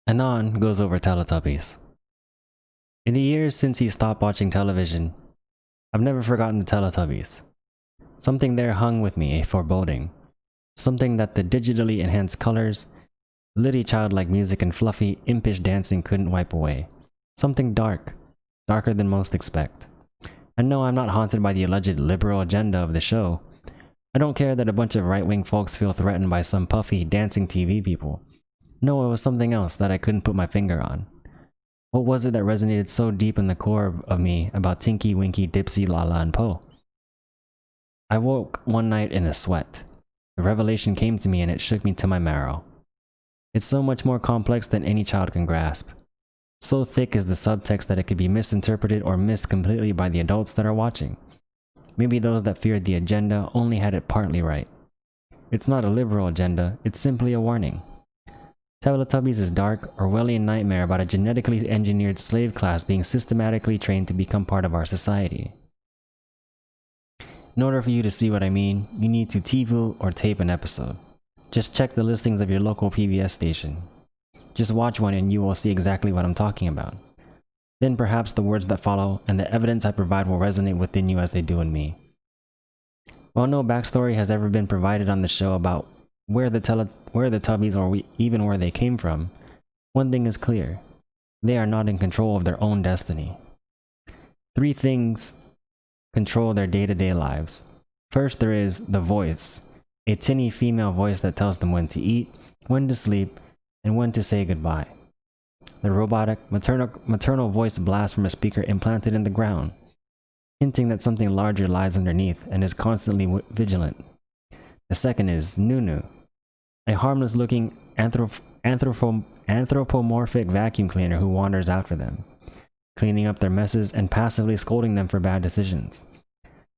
Anon goes over Teletubbies. In the years since he stopped watching television, I've never forgotten the Teletubbies. Something there hung with me, a foreboding. Something that the digitally enhanced colors, litty childlike music and fluffy, impish dancing couldn't wipe away. Something dark, darker than most expect. And no, I'm not haunted by the alleged liberal agenda of the show. I don't care that a bunch of right-wing folks feel threatened by some puffy, dancing TV people. No, it was something else that I couldn't put my finger on. What was it that resonated so deep in the core of me about Tinky, Winky, Dipsy, Lala, and Po? I woke one night in a sweat. The revelation came to me and it shook me to my marrow. It's so much more complex than any child can grasp. So thick is the subtext that it could be misinterpreted or missed completely by the adults that are watching. Maybe those that feared the agenda only had it partly right. It's not a liberal agenda, it's simply a warning. Teletubbies is dark, Orwellian nightmare about a genetically engineered slave class being systematically trained to become part of our society. In order for you to see what I mean, you need to TiVo or tape an episode. Just check the listings of your local PBS station. Just watch one and you will see exactly what I'm talking about. Then perhaps the words that follow and the evidence I provide will resonate within you as they do in me. While no backstory has ever been provided on the show about where the Tubbies or even where they came from, one thing is clear. They are not in control of their own destiny. Three things control their day-to-day lives. First, there is the voice, a tinny female voice that tells them when to eat, when to sleep, and when to say goodbye. The robotic, maternal voice blasts from a speaker implanted in the ground, hinting that something larger lies underneath and is constantly vigilant. The second is Nunu, a harmless-looking anthropomorphic vacuum cleaner who wanders after them, cleaning up their messes and passively scolding them for bad decisions.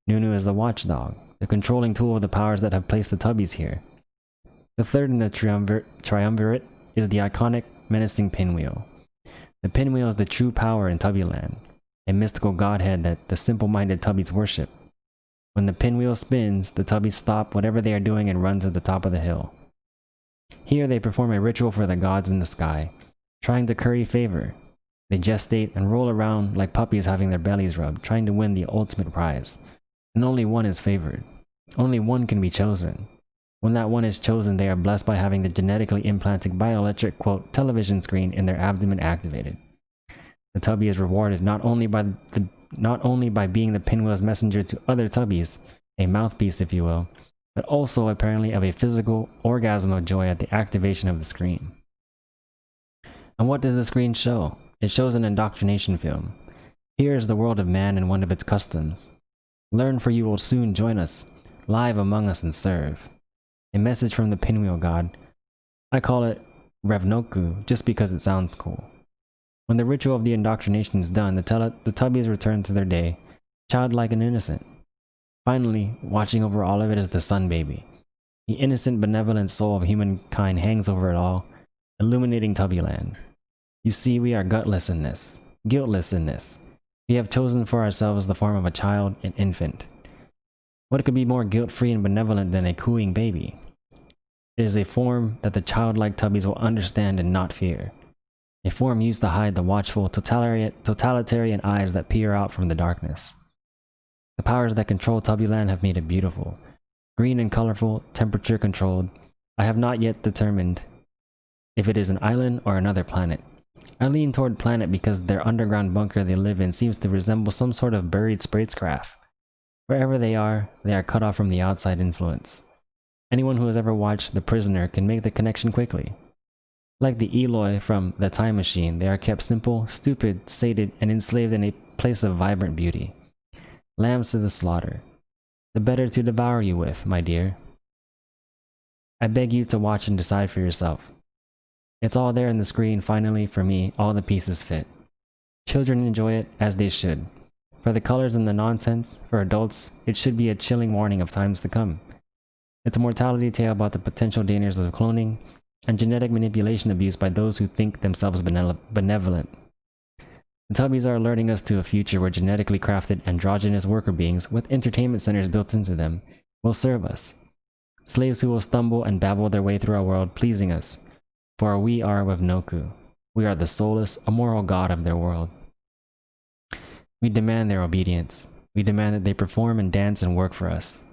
Nunu is the watchdog, the controlling tool of the powers that have placed the Tubbies here. The third in the triumvirate is the iconic, menacing pinwheel. The pinwheel is the true power in Tubbyland, a mystical godhead that the simple-minded Tubbies worship. When the pinwheel spins, the Tubbies stop whatever they are doing and run to the top of the hill. Here they perform a ritual for the gods in the sky, trying to curry favor. They gestate and roll around like puppies having their bellies rubbed, trying to win the ultimate prize. And only one is favored. Only one can be chosen. When that one is chosen, they are blessed by having the genetically implanted bioelectric, quote, television screen in their abdomen activated. The Tubby is rewarded not only by being the pinwheel's messenger to other Tubbies, a mouthpiece if you will, but also apparently of a physical orgasm of joy at the activation of the screen. And what does the screen show? It shows an indoctrination film. Here is the world of man and one of its customs. Learn, for you will soon join us, live among us and serve. A message from the pinwheel god. I call it Revnoku just because it sounds cool. When the ritual of the indoctrination is done, the Tubbies return to their day, childlike and innocent. Finally, watching over all of it is the Sun Baby. The innocent, benevolent soul of humankind hangs over it all, illuminating Tubbyland. You see, we are gutless in this, guiltless in this. We have chosen for ourselves the form of a child, an infant. What could be more guilt-free and benevolent than a cooing baby? It is a form that the childlike Tubbies will understand and not fear. A form used to hide the watchful, totalitarian eyes that peer out from the darkness. The powers that control Tubbyland have made it beautiful. Green and colorful, temperature controlled. I have not yet determined if it is an island or another planet. I lean toward planet because their underground bunker they live in seems to resemble some sort of buried spacecraft. Wherever they are cut off from the outside influence. Anyone who has ever watched The Prisoner can make the connection quickly. Like the Eloi from The Time Machine, they are kept simple, stupid, sated, and enslaved in a place of vibrant beauty. Lambs to the slaughter. The better to devour you with, my dear. I beg you to watch and decide for yourself. It's all there in the screen, finally, for me, all the pieces fit. Children enjoy it, as they should. For the colors and the nonsense, for adults, it should be a chilling warning of times to come. It's a mortality tale about the potential dangers of cloning and genetic manipulation abuse by those who think themselves benevolent. The Tubbies are alerting us to a future where genetically crafted androgynous worker beings with entertainment centers built into them will serve us. Slaves who will stumble and babble their way through our world, pleasing us, for we are Revnoku. We are the soulless, immoral god of their world. We demand their obedience. We demand that they perform and dance and work for us.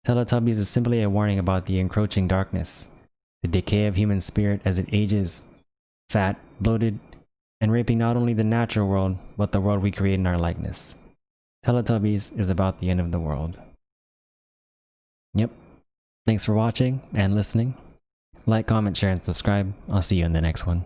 Teletubbies is simply a warning about the encroaching darkness, the decay of human spirit as it ages, fat, bloated, and raping not only the natural world, but the world we create in our likeness. Teletubbies is about the end of the world. Yep. Thanks for watching and listening. Like, comment, share, and subscribe. I'll see you in the next one.